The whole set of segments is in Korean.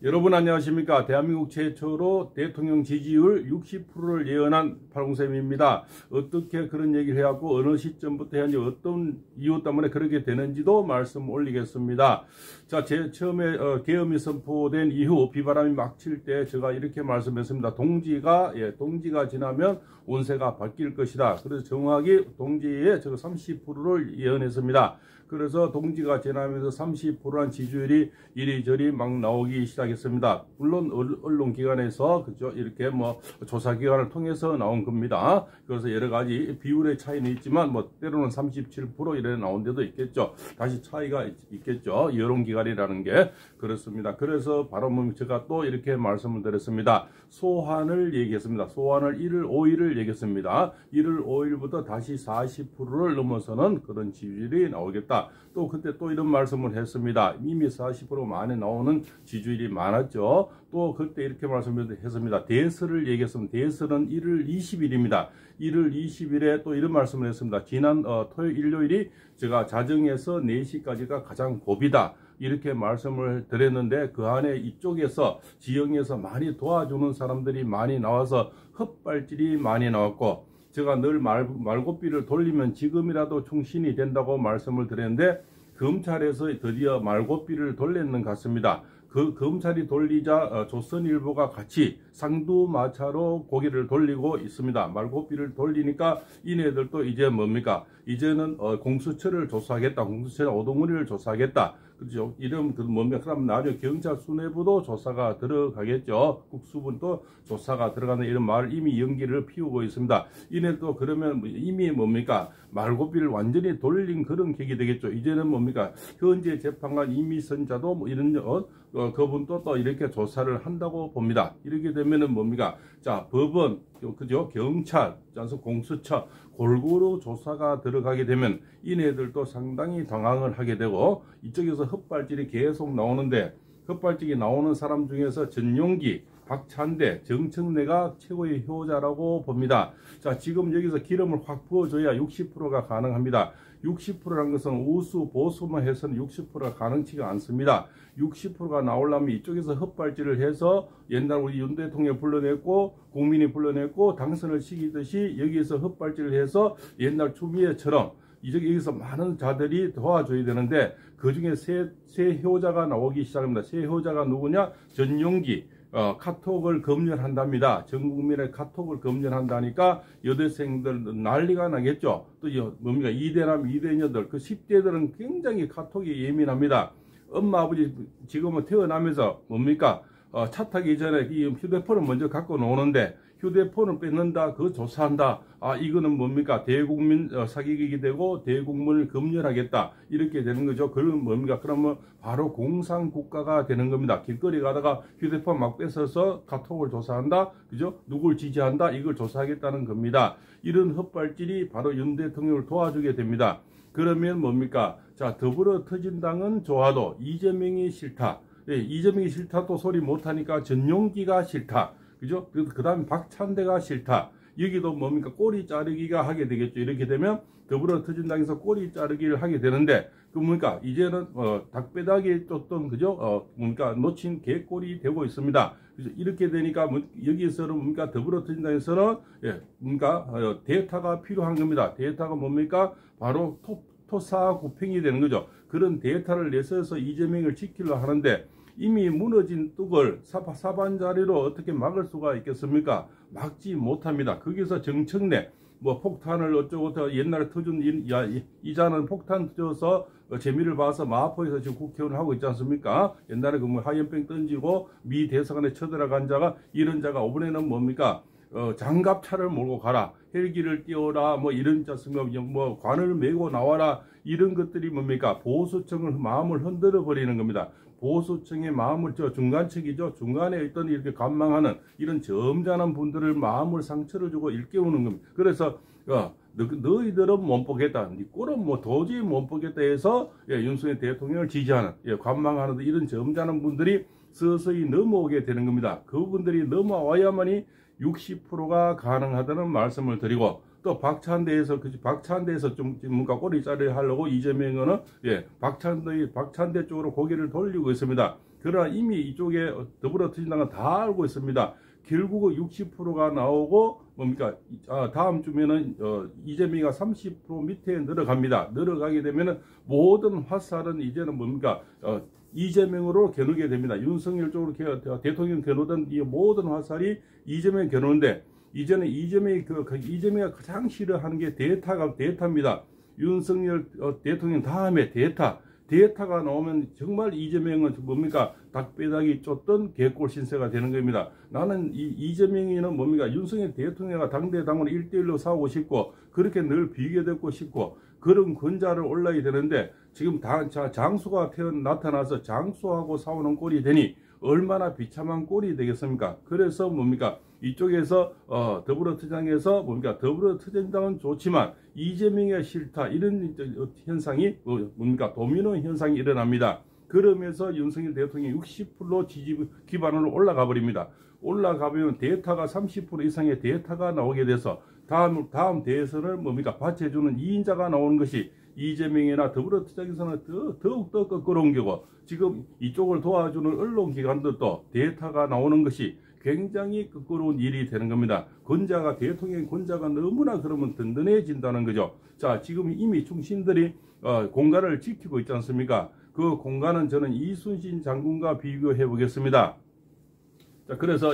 여러분 안녕하십니까. 대한민국 최초로 대통령 지지율 60%를 예언한 팔공쌤입니다. 어떻게 그런 얘기를 해갖고 어느 시점부터 해야지 어떤 이유 때문에 그렇게 되는지도 말씀 올리겠습니다. 자, 제 처음에 계엄이 선포된 이후 비바람이 막 칠 때 제가 이렇게 말씀했습니다. 동지가 지나면 운세가 바뀔 것이다. 그래서 정확히 동지의 제가 30%를 예언했습니다. 그래서 동지가 지나면서 30%란 지지율이 이리저리 막 나오기 시작했습니다. 물론 언론기관에서 그죠, 이렇게 뭐 조사기관을 통해서 나온 겁니다. 그래서 여러 가지 비율의 차이는 있지만 뭐 때로는 37% 이래 나온 데도 있겠죠. 다시 차이가 있겠죠. 여론기관이라는 게 그렇습니다. 그래서 바로 제가 또 이렇게 말씀을 드렸습니다. 소환을 얘기했습니다. 소환을 1월 5일을 얘기했습니다. 1월 5일부터 다시 40%를 넘어서는 그런 지지율이 나오겠다. 또 그때 또 이런 말씀을 했습니다. 이미 40% 많이 나오는 지지율이 많았죠. 또 그때 이렇게 말씀을 했습니다. 대설을 얘기했습니다. 대설은 1월 20일입니다. 1월 20일에 또 이런 말씀을 했습니다. 지난 토요일 일요일이 제가 자정에서 4시까지가 가장 고비다. 이렇게 말씀을 드렸는데 그 안에 이쪽에서 지형에서 많이 도와주는 사람들이 많이 나와서 헛발질이 많이 나왔고, 제가 늘 말고삐를 돌리면 지금이라도 충신이 된다고 말씀을 드렸는데 검찰에서 드디어 말고삐를 돌렸는 것 같습니다. 그 검찰이 돌리자 조선일보가 같이 상두마차로 고개를 돌리고 있습니다. 말고삐를 돌리니까 이네들도 이제 뭡니까? 이제는 공수처를 조사하겠다. 공수처 오동무리를 조사하겠다. 그죠? 이름 뭡니까? 그럼 나중에 경찰 수뇌부도 조사가 들어가겠죠. 국수본도 조사가 들어가는 이런 말 이미 연기를 피우고 있습니다. 이네 또 그러면 이미 뭡니까? 말고삐를 완전히 돌린 그런 계기 되겠죠. 이제는 뭡니까? 현재 재판관 이미선자도 뭐 이런 그분도 또 이렇게 조사를 한다고 봅니다. 이렇게 되면은 뭡니까? 자, 법원, 그죠? 경찰, 공수처 골고루 조사가 들어가게 되면 이네들도 상당히 당황을 하게 되고, 이쪽에서 헛발질이 계속 나오는데 헛발질이 나오는 사람 중에서 전용기, 박찬대, 정청래가 최고의 효자라고 봅니다. 자, 지금 여기서 기름을 확 부어줘야 60%가 가능합니다. 60%라는 것은 우수, 보수만 해서는 60%가 가능치가 않습니다. 60%가 나오려면 이쪽에서 헛발질을 해서 옛날 우리 윤 대통령 불러냈고 국민이 불러냈고 당선을 시키듯이 여기에서 헛발질을 해서 옛날 추미애처럼 여기서 많은 자들이 도와줘야 되는데 그 중에 세 효자가 나오기 시작합니다. 세 효자가 누구냐? 전용기. 카톡을 검열한답니다. 전 국민의 카톡을 검열한다니까 여대생들 난리가 나겠죠. 또 뭡니까? 이대남, 이대녀들, 그 10대들은 굉장히 카톡이 예민합니다. 엄마, 아버지 지금은 태어나면서 뭡니까? 차 타기 전에 이 휴대폰을 먼저 갖고 노는데 휴대폰을 뺏는다, 그거 조사한다. 아, 이거는 뭡니까? 대국민 사기극이 되고 대국민을 검열하겠다. 이렇게 되는 거죠. 그러면 뭡니까? 그러면 바로 공산국가가 되는 겁니다. 길거리 가다가 휴대폰 막 뺏어서 카톡을 조사한다. 그죠? 누굴 지지한다. 이걸 조사하겠다는 겁니다. 이런 헛발질이 바로 윤 대통령을 도와주게 됩니다. 그러면 뭡니까? 자, 더불어터진당은 좋아도 이재명이 싫다. 예, 이재명이 싫다 또 소리 못하니까 전용기가 싫다. 그죠? 그 다음에 박찬대가 싫다. 여기도 뭡니까? 꼬리 자르기가 하게 되겠죠. 이렇게 되면 더불어터진당에서 꼬리 자르기를 하게 되는데, 그 뭡니까? 이제는 닭배닥이 쫓던, 그죠? 뭡니까? 놓친 개꼴이 되고 있습니다. 그래서 이렇게 되니까 여기에서는 뭡니까? 더불어터진당에서는 뭡니까? 대타가 필요한 겁니다. 대타가 뭡니까? 바로 토사구팽이 되는 거죠. 그런 대타를 내서서 이재명을 지키려 하는데 이미 무너진 뚝을 사반자리로 어떻게 막을 수가 있겠습니까? 막지 못합니다. 거기서 정청래 뭐 폭탄을 어쩌고 옛날에 터준 이자는 폭탄 터져서 재미를 봐서 마포에서 지금 국회의원을 하고 있지 않습니까? 옛날에 그 뭐 하얀병 던지고 미 대사관에 쳐들어간 자가 이런 자가 이번에는 뭡니까? 장갑차를 몰고 가라, 헬기를 띄워라, 뭐 이런 자스가 뭐 관을 메고 나와라, 이런 것들이 뭡니까? 보수층을 마음을 흔들어 버리는 겁니다. 보수층의 마음을 중간층이죠. 중간에 있던 이렇게 관망하는 이런 점잖은 분들을 마음을 상처를 주고 일깨우는 겁니다. 그래서 너희들은 못 보겠다. 니 꼴은 뭐 도저히 못 보겠다 해서 윤석열 대통령을 지지하는 관망하는 이런 점잖은 분들이 서서히 넘어오게 되는 겁니다. 그분들이 넘어와야만이 60%가 가능하다는 말씀을 드리고, 또 박찬대에서 좀 뭔가 꼬리 자르려 하려고 이재명은 박찬대 쪽으로 고개를 돌리고 있습니다. 그러나 이미 이쪽에 더불어민주당은 다 알고 있습니다. 결국은 60%가 나오고 뭡니까? 다음 주면은 이재명이가 30% 밑에 늘어갑니다. 늘어가게 되면은 모든 화살은 이제는 뭡니까? 이재명으로 겨누게 됩니다. 윤석열 쪽으로 대통령 겨누던 이 모든 화살이 이재명 겨누는데, 이제는 이재명이 이재명이 가장 싫어하는 게 대타입니다. 윤석열 대통령 다음에 대타가 나오면 정말 이재명은 뭡니까? 닭배닥이 쫓던 개꼴 신세가 되는 겁니다. 나는 이재명이는 뭡니까? 윤석열 대통령과 당대당으로 1대1로 싸우고 싶고, 그렇게 늘 비교되고 싶고, 그런 권자를 올라야 되는데, 지금 장수가 나타나서 장수하고 싸우는 꼴이 되니 얼마나 비참한 꼴이 되겠습니까? 그래서 뭡니까? 이쪽에서 더불어민주당에서 뭡니까? 더불어민주당은 좋지만 이재명이 싫다, 이런 현상이 뭡니까? 도미노 현상이 일어납니다. 그러면서 윤석열 대통령이 60% 지지 기반으로 올라가 버립니다. 올라가면 대타가 30% 이상의 대타가 나오게 돼서 다음 대선을 뭡니까? 받쳐주는 2인자가 나오는 것이 이재명이나 더불어민주당에서는 더욱더 끌어옮기고, 지금 이쪽을 도와주는 언론기관들도 대타가 나오는 것이 굉장히 끄끄러운 일이 되는 겁니다. 대통령 권자가 너무나 그러면 든든해진다는 거죠. 자, 지금 이미 충신들이 공간을 지키고 있지 않습니까? 그 공간은 저는 이순신 장군과 비교해 보겠습니다. 자, 그래서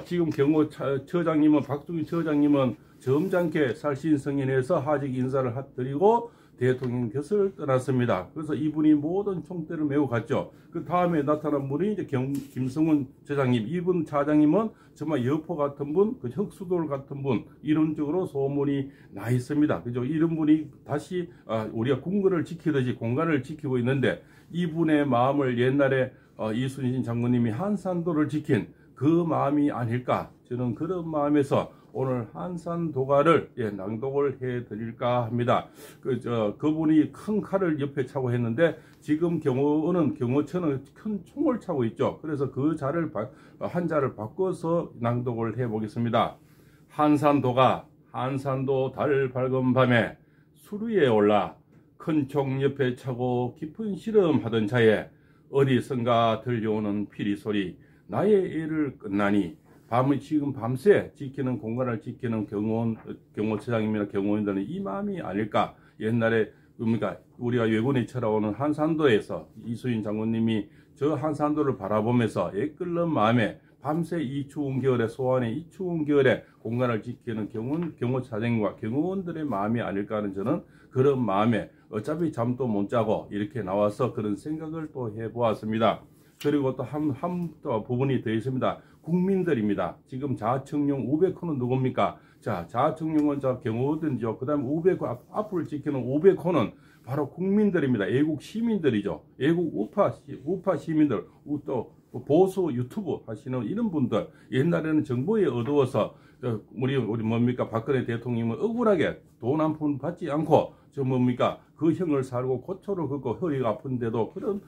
지금 경호처장님은, 박종희 처장님은 점잖게 살신성인해서 하직 인사를 드리고 대통령 곁을 떠났습니다. 그래서 이분이 모든 총대를 메고 갔죠. 그 다음에 나타난 분이 이제 김성훈 처장님, 이분 차장님은 정말 여포 같은 분, 그 흑수돌 같은 분, 이론적으로 소문이 나 있습니다. 그죠? 이런 분이 다시 우리가 궁궐을 지키듯이 공간을 지키고 있는데, 이분의 마음을 옛날에 이순신 장군님이 한산도를 지킨 그 마음이 아닐까, 저는 그런 마음에서 오늘 한산도가를 낭독을 해 드릴까 합니다. 그분이 큰 칼을 옆에 차고 했는데, 지금 경호처는 큰 총을 차고 있죠. 그래서 그 한자를 바꿔서 낭독을 해 보겠습니다. 한산도가, 한산도 달 밝은 밤에 수루에 올라 큰 총 옆에 차고 깊은 실험하던 차에 어디선가 들려오는 피리 소리, 나의 일을 끝나니, 지금 밤새 지키는 공간을 지키는 경호처장입니다. 경호인들은 이 마음이 아닐까. 옛날에 우리가 외군이 쳐다오는 한산도에서 이순신 장군님이 저 한산도를 바라보면서 애끓는 마음에 밤새 이 추운 겨울에, 소환의 이 추운 겨울에 공간을 지키는 경호차장과 경호원들의 마음이 아닐까 하는, 저는 그런 마음에 어차피 잠도 못 자고 이렇게 나와서 그런 생각을 또 해보았습니다. 그리고 또 한 부분이 더 있습니다. 국민들입니다. 지금 자청용 500호는 누굽니까? 자, 자청용은 경호든지요. 그 다음에 500호, 앞을 지키는 500호는 바로 국민들입니다. 애국 시민들이죠. 애국 우파 시민들, 또 보수 유튜브 하시는 이런 분들, 옛날에는 정보에 어두워서 우리 뭡니까? 박근혜 대통령은 억울하게 돈 한 푼 받지 않고 그 형을 살고 고초를 걷고 허리가 아픈데도 그런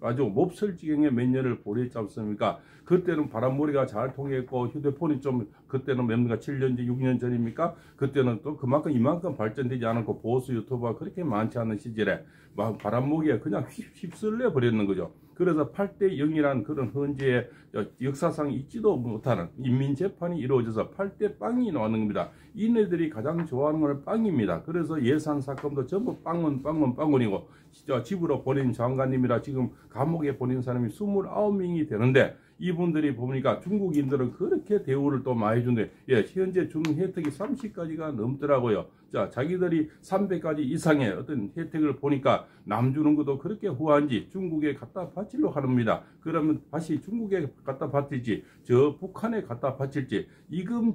아주 몹쓸 지경에 몇 년을 보냈지 않습니까? 그때는 바람머리가 잘 통했고, 휴대폰이 그때는 뭡니까? 7년 전, 6년 전입니까? 그때는 또 이만큼 발전되지 않았고, 보수 유튜버가 그렇게 많지 않은 시절에 바람목이에 그냥 휩쓸려 버렸는 거죠. 그래서 8대 0이라는 그런 헌재의 역사상 있지도 못하는 인민재판이 이루어져서 8대 빵이 나오는 겁니다. 이네들이 가장 좋아하는 건 빵입니다. 그래서 예산 사건도 전부 빵원이고, 집으로 보낸 장관님이라 지금 감옥에 보낸 사람이 29명이 되는데, 이분들이 보니까 중국인들은 그렇게 대우를 또 많이 준대. 현재 주는 혜택이 30가지가 넘더라고요. 자, 자기들이 300가지 이상의 어떤 혜택을 보니까 남 주는 것도 그렇게 후한지 중국에 갖다 바치려 합니다. 그러면 다시 중국에 갖다 바칠지, 저 북한에 갖다 바칠지,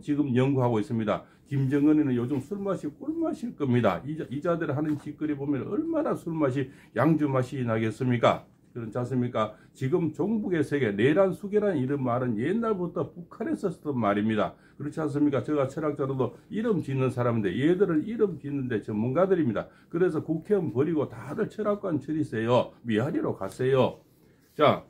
지금 연구하고 있습니다. 김정은이는 요즘 술맛이 꿀맛일 겁니다. 이자들 하는 짓거리 보면 얼마나 술맛이, 양주맛이 나겠습니까? 그렇지 않습니까? 지금 종북의 세계, 내란 수계란 이런 말은 옛날부터 북한에서 쓰던 말입니다. 그렇지 않습니까? 제가 철학자로도 이름 짓는 사람인데, 얘들은 이름 짓는데 전문가들입니다. 그래서 국회의원 버리고 다들 철학관 처리세요. 미아리로 가세요. 자,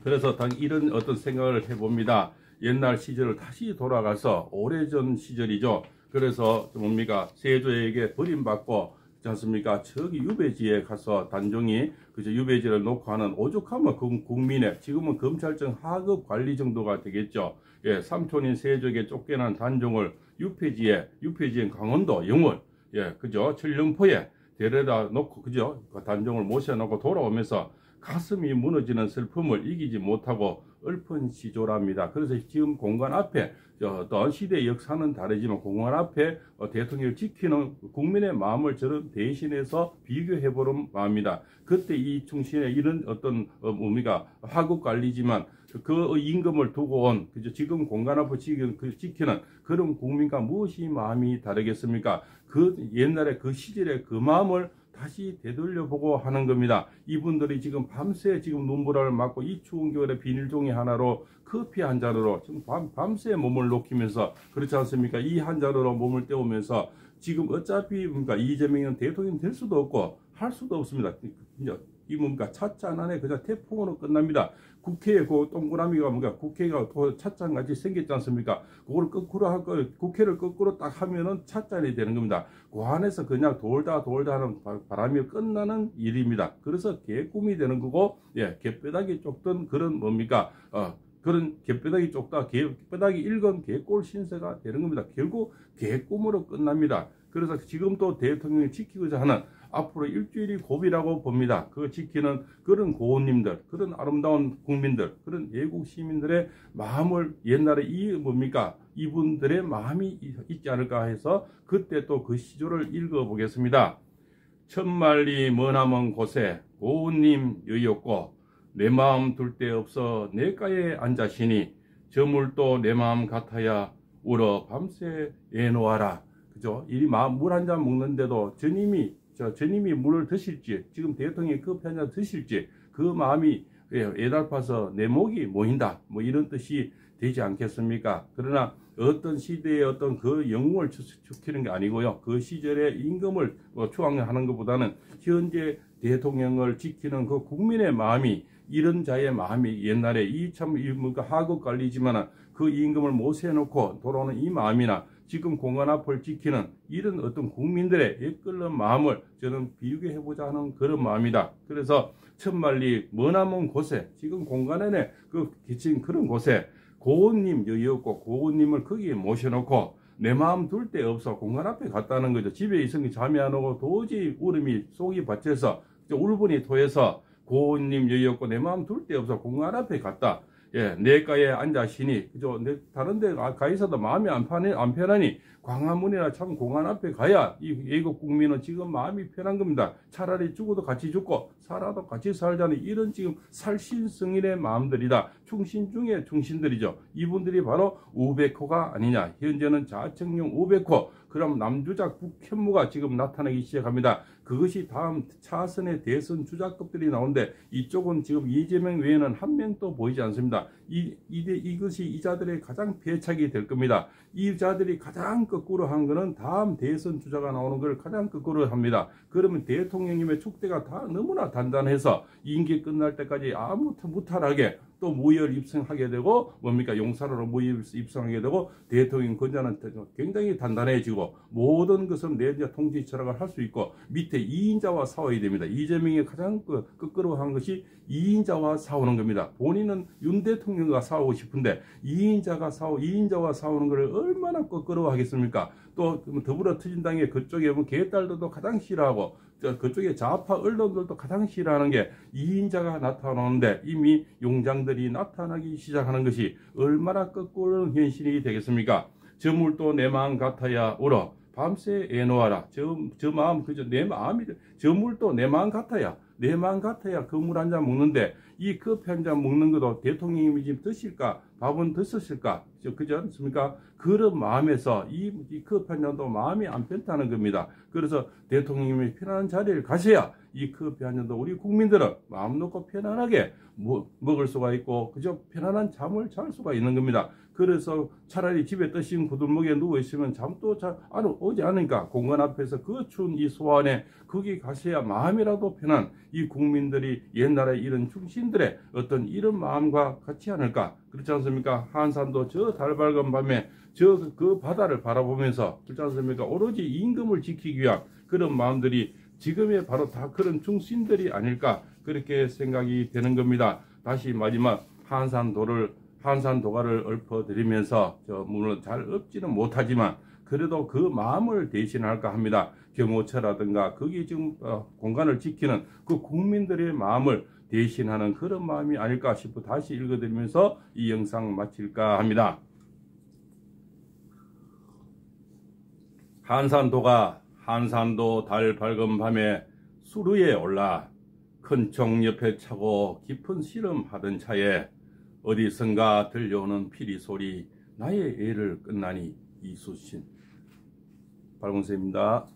그래서 이런 어떤 생각을 해봅니다. 옛날 시절을 다시 돌아가서 오래전 시절이죠. 그래서 뭡니까? 세조에게 버림받고 있지 않습니까? 저기 유배지에 가서 단종이 그저 유배지를 놓고 하는 오죽하면 국민의 지금은 검찰청 하급 관리 정도가 되겠죠. 예, 삼촌인 세족에 쫓겨난 단종을 유폐지엔 강원도 영월, 예, 그죠? 철령포에 데려다 놓고 그죠? 그 단종을 모셔놓고 돌아오면서 가슴이 무너지는 슬픔을 이기지 못하고 읊은 시조랍니다. 그래서 지금 공간 앞에 어떤 시대의 역사는 다르지만 공간 앞에 대통령을 지키는 국민의 마음을 저는 대신해서 비교해보는 마음이다. 그때 이 충신의 이런 어떤 의미가 하급 관리지만 그 임금을 두고 온 그죠? 지금 공간 앞을 지키는 그런 국민과 무엇이 마음이 다르겠습니까? 그 옛날에 그 시절의 그 마음을 다시 되돌려보고 하는 겁니다. 이분들이 지금 밤새 지금 눈보라를 맞고 이 추운 겨울에 비닐종이 하나로 커피 한 잔으로 지금 밤새 몸을 녹이면서 그렇지 않습니까? 이 한 잔으로 몸을 때우면서 지금 어차피 뭔가 이재명은 대통령 될 수도 없고 할 수도 없습니다. 이 뭔가 찻잔 안에 그냥 태풍으로 끝납니다. 국회에 그 동그라미가 뭔가 국회가 찻잔 같이 생겼지 않습니까? 그걸 거꾸로 하고 국회를 거꾸로 딱 하면은 찻잔이 되는 겁니다. 그 안에서 그냥 돌다 하는 바람이 끝나는 일입니다. 그래서 개꿈이 되는 거고, 예, 개뼈다귀 쫓던 그런 뭡니까? 그런 개뼈다귀 쫓다 개뼈다귀 읽은 개꼴 신세가 되는 겁니다. 결국 개꿈으로 끝납니다. 그래서 지금 또 대통령이 지키고자 하는 앞으로 일주일이 고비라고 봅니다. 그 지키는 그런 고운님들, 그런 아름다운 국민들, 그런 애국 시민들의 마음을 옛날에 이분들의 마음이 있지 않을까 해서 그때 또 그 시조를 읽어보겠습니다. 천만리 머나먼 곳에 고운님 여였고 내 마음 둘 데 없어 내가에 앉아시니 저물도 내 마음 같아야 울어 밤새 애놓아라. 그죠? 이 물 한 잔 먹는데도 전임이 물을 드실지 지금 대통령이 커피 한 잔 드실지 그 마음이 애달파서 내 목이 모인다 뭐 이런 뜻이 되지 않겠습니까? 그러나 어떤 시대의 어떤 그 영웅을 지키는 게 아니고요. 그 시절의 임금을 추앙하는 것보다는 현재 대통령을 지키는 그 국민의 마음이 이런 자의 마음이 옛날에 이 참 하급 관리지만 그 임금을 모셔놓고 돌아오는 이 마음이나 지금 공간 앞을 지키는 이런 어떤 국민들의 애끓는 마음을 저는 비교해보자 하는 그런 마음이다. 그래서 천만리 머나먼 곳에 지금 공간 안에 그 기친 그런 곳에 고운님 여였고 고운님을 거기에 모셔놓고 내 마음 둘 데 없어 공간 앞에 갔다는 거죠. 집에 있으니 잠이 안 오고 도저히 울음이 속이 받쳐서 울분이 토해서 고운님 여였고 내 마음 둘 데 없어 공간 앞에 갔다. 예, 내가에 앉아시니 그죠? 다른 데 가 있어도 마음이 안 편하니 광화문이나 참 공안 앞에 가야 이 애국 국민은 지금 마음이 편한 겁니다. 차라리 죽어도 같이 죽고 살아도 같이 살자는 이런 지금 살신성인의 마음들이다. 충신 중에 충신들이죠. 이분들이 바로 우백호가 아니냐. 현재는 자청용 우백호. 그럼 남주작 북현무가 지금 나타나기 시작합니다. 그것이 다음 차선의 대선 주자급들이 나오는데 이쪽은 지금 이재명 외에는 한 명도 보이지 않습니다. 이것이 이 자들의 가장 배착이 될 겁니다. 이 자들이 가장 거꾸로 한 거는 다음 대선 주자가 나오는 걸 가장 거꾸로 합니다. 그러면 대통령님의 촉대가 다 너무나 단단해서 임기 끝날 때까지 아무 무탈하게 또 무혈 입성하게 되고 용사로로 무혈 입성하게 되고 대통령 권좌는 굉장히 단단해지고 모든 것은 내자 통치 철학을 할 수 있고 밑에 2인자와 싸워야 됩니다. 이재명이 가장 끄끄러워한 것이 2인자와 싸우는 겁니다. 본인은 윤 대통령과 싸우고 싶은데 2인자와 싸우는 것을 얼마나 끄끄러워하겠습니까? 또 더불어 투진당의 그쪽에 보면 개딸들도 가장 싫어하고 그쪽에 좌파 언론들도 가장 싫어하는 게 2인자가 나타나는데 이미 용장들이 나타나기 시작하는 것이 얼마나 거꾸로운 현실이 되겠습니까? 저물도 내 마음 같아야 울어 밤새 애놓아라. 저 마음 그저 내 마음이 저물도 내 마음 같아야 그 물 한 잔 먹는데 이 커피 한 잔 먹는 것도 대통령님이 지금 드실까 밥은 드셨을까 그렇지 않습니까? 그런 마음에서 이 커피 한 잔도 마음이 안 편하는 겁니다. 그래서 대통령님이 편안한 자리를 가셔야 이 커피 한 잔도 우리 국민들은 마음 놓고 편안하게 먹을 수가 있고 그저 편안한 잠을 잘 수가 있는 겁니다. 그래서 차라리 집에 뜨신 구들목에 누워 있으면 잠도 잘 오지 않으니까 공간 앞에서 그 추운 이 소안에 거기 가셔야 마음이라도 편한 이 국민들이 옛날에 이런 충신들의 어떤 이런 마음과 같지 않을까, 그렇지 않습니까? 한산도 저 달 밝은 밤에 저 그 바다를 바라보면서, 그렇지 않습니까? 오로지 임금을 지키기 위한 그런 마음들이 지금의 바로 다 그런 충신들이 아닐까, 그렇게 생각이 되는 겁니다. 다시 마지막 한산도가를 읊어드리면서 물론 잘 읊지는 못하지만 그래도 그 마음을 대신할까 합니다. 경호처라든가 거기 지금 공간을 지키는 그 국민들의 마음을 대신하는 그런 마음이 아닐까 싶어 다시 읽어드리면서 이 영상 마칠까 합니다. 한산도 달 밝은 밤에 수루에 올라 큰 총 옆에 차고 깊은 씨름하던 차에 어디선가 들려오는 피리 소리, 나의 애를 끝나니 이수신. 발공세입니다.